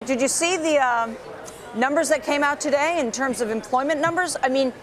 Did you see the numbers that came out today in terms of employment numbers? I mean,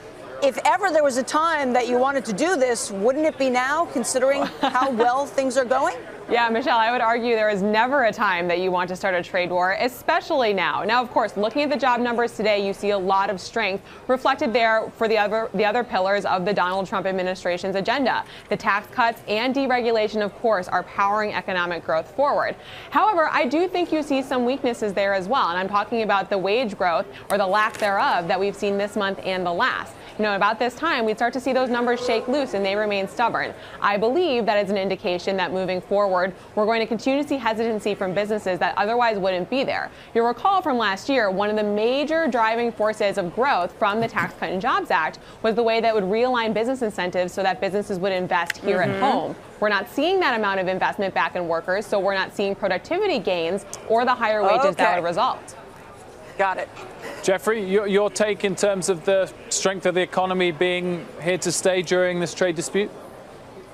if ever there was a time that you wanted to do this, wouldn't it be now, considering how well things are going? Yeah, Michelle, I would argue there is never a time that you want to start a trade war, especially now. Now, of course, looking at the job numbers today, you see a lot of strength reflected there for the other pillars of the Donald Trump administration's agenda. The tax cuts and deregulation, of course, are powering economic growth forward. However, I do think you see some weaknesses there as well, and I'm talking about the wage growth, or the lack thereof, that we've seen this month and the last. You know, about this time, we'd start to see those numbers shake loose, and they remain stubborn. I believe that is an indication that moving forward, we're going to continue to see hesitancy from businesses that otherwise wouldn't be there. You'll recall from last year, one of the major driving forces of growth from the Tax Cut and Jobs Act was the way that would realign business incentives so that businesses would invest here at home. We're not seeing that amount of investment back in workers, so we're not seeing productivity gains or the higher wages that would result. Got it. Jeffrey, your take in terms of the strength of the economy being here to stay during this trade dispute?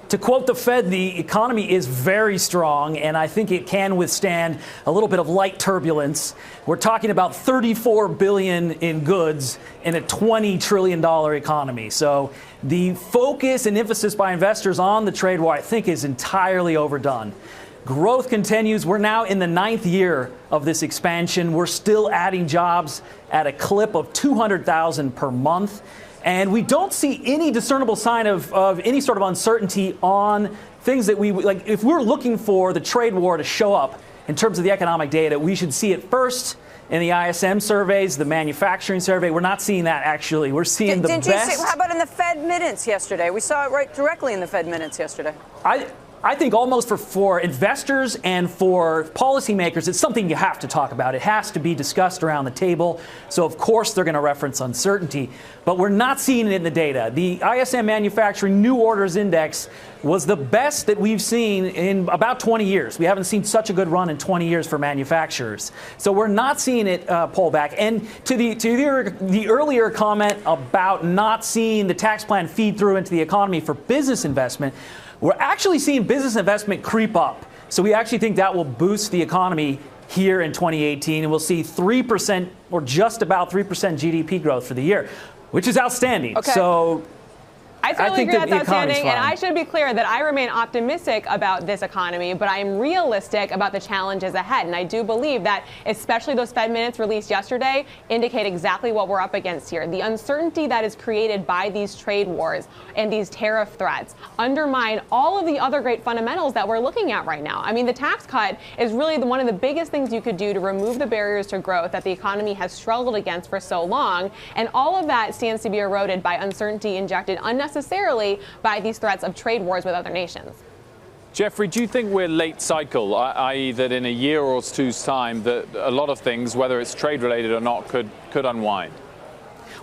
To quote the Fed, the economy is very strong, and I think it can withstand a little bit of light turbulence. We're talking about $34 billion in goods in a $20 trillion economy. So the focus and emphasis by investors on the trade war, I think, is entirely overdone. Growth continues. We're now in the 9th year of this expansion. We're still adding jobs at a clip of 200,000 per month. And we don't see any discernible sign of any sort of uncertainty on things that we like. If we're looking for the trade war to show up in terms of the economic data, we should see it first in the ISM surveys, the manufacturing survey. We're not seeing that, actually. We're seeing the best. You see, how about in the Fed minutes yesterday? We saw it right directly in the Fed minutes yesterday. I think almost for investors and for policymakers, it's something you have to talk about. It has to be discussed around the table. So, of course, they're going to reference uncertainty. But we're not seeing it in the data. The ISM Manufacturing New Orders Index was the best that we've seen in about 20 years. We haven't seen such a good run in 20 years for manufacturers. So we're not seeing it pull back. And to the earlier comment about not seeing the tax plan feed through into the economy for business investment, we're actually seeing business investment creep up. So we actually think that will boost the economy here in 2018, and we'll see 3% or just about 3% GDP growth for the year, which is outstanding. Okay. So I certainly agree that's outstanding, and I should be clear that I remain optimistic about this economy, but I am realistic about the challenges ahead. And I do believe that especially those Fed minutes released yesterday indicate exactly what we're up against here. The uncertainty that is created by these trade wars and these tariff threats undermine all of the other great fundamentals that we're looking at right now. I mean, the tax cut is really one of the biggest things you could do to remove the barriers to growth that the economy has struggled against for so long. And all of that stands to be eroded by uncertainty injected unnecessarily by these threats of trade wars with other nations. Jeffrey, do you think we're late cycle, i.e. that in a year or two's time that a lot of things, whether it's trade related or not, could unwind?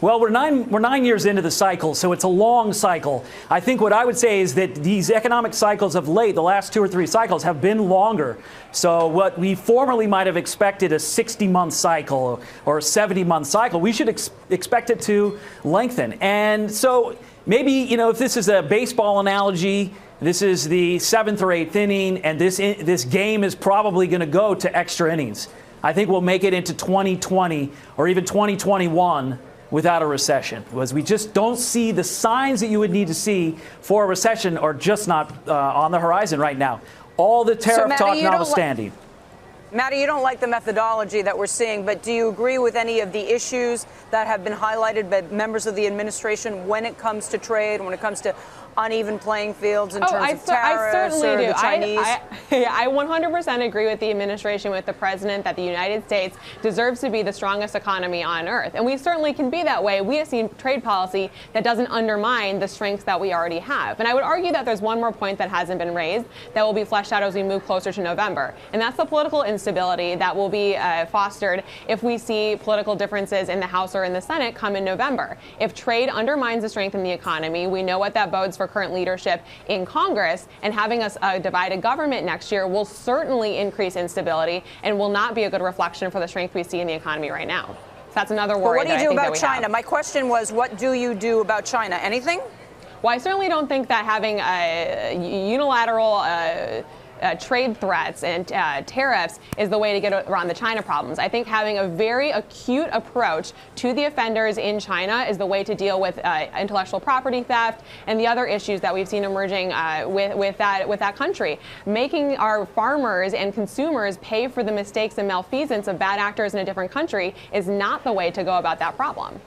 Well, we're 9 years into the cycle, so it's a long cycle. I think what I would say is that these economic cycles of late, the last 2 or 3 cycles, have been longer. So what we formerly might have expected a 60-month cycle or a 70-month cycle, we should expect it to lengthen. And so maybe, you know, if this is a baseball analogy, this is the 7th or 8th inning, and this game is probably going to go to extra innings. I think we'll make it into 2020 or even 2021 without a recession, because we just don't see the signs that you would need to see for a recession, or just not on the horizon right now. All the tariff talk notwithstanding. Matty, you don't like the methodology that we're seeing, but do you agree with any of the issues that have been highlighted by members of the administration when it comes to trade, when it comes to uneven playing fields in terms of tariffs or the Chinese? I 100% agree with the administration, with the president, that the United States deserves to be the strongest economy on earth. And we certainly can be that way. We have seen trade policy that doesn't undermine the strengths that we already have. And I would argue that there's one more point that hasn't been raised that will be fleshed out as we move closer to November. And that's the political instability that will be fostered if we see political differences in the House or in the Senate come in November. If trade undermines the strength in the economy, we know what that bodes for current leadership in Congress, and having a divided government next year will certainly increase instability and will not be a good reflection for the strength we see in the economy right now. So that's another worry. What do you do about China? My question was, what do you do about China? Anything? Well, I certainly don't think that having a unilateral trade threats and tariffs is the way to get around the China problems. I think having a very acute approach to the offenders in China is the way to deal with intellectual property theft and the other issues that we've seen emerging with that country. Making our farmers and consumers pay for the mistakes and malfeasance of bad actors in a different country is not the way to go about that problem.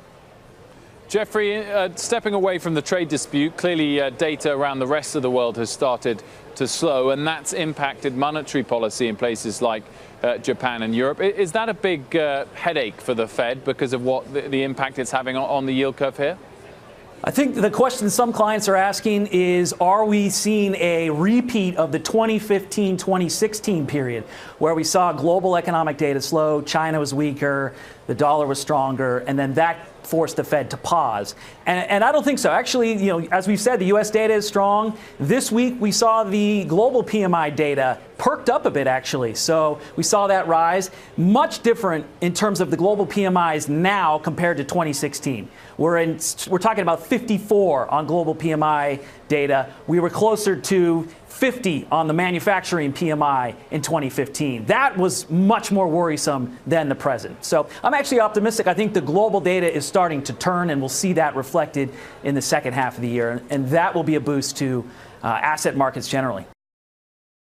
Jeffrey, stepping away from the trade dispute, clearly data around the rest of the world has started to slow, and that's impacted monetary policy in places like Japan and Europe. Is that a big headache for the Fed because of what the impact it's having on the yield curve here? I think the question some clients are asking is, are we seeing a repeat of the 2015-2016 period where we saw global economic data slow, China was weaker, the dollar was stronger, and then that forced the Fed to pause? And I don't think so. Actually, as we've said, the U.S. data is strong. This week, we saw the global PMI data perked up a bit, actually. So we saw that rise. Much different in terms of the global PMIs now compared to 2016. We're talking about 54 on global PMI data. We were closer to 50 on the manufacturing PMI in 2015. That was much more worrisome than the present. So I'm actually optimistic. I think the global data is starting to turn, and we'll see that reflected in the second half of the year. And that will be a boost to asset markets generally.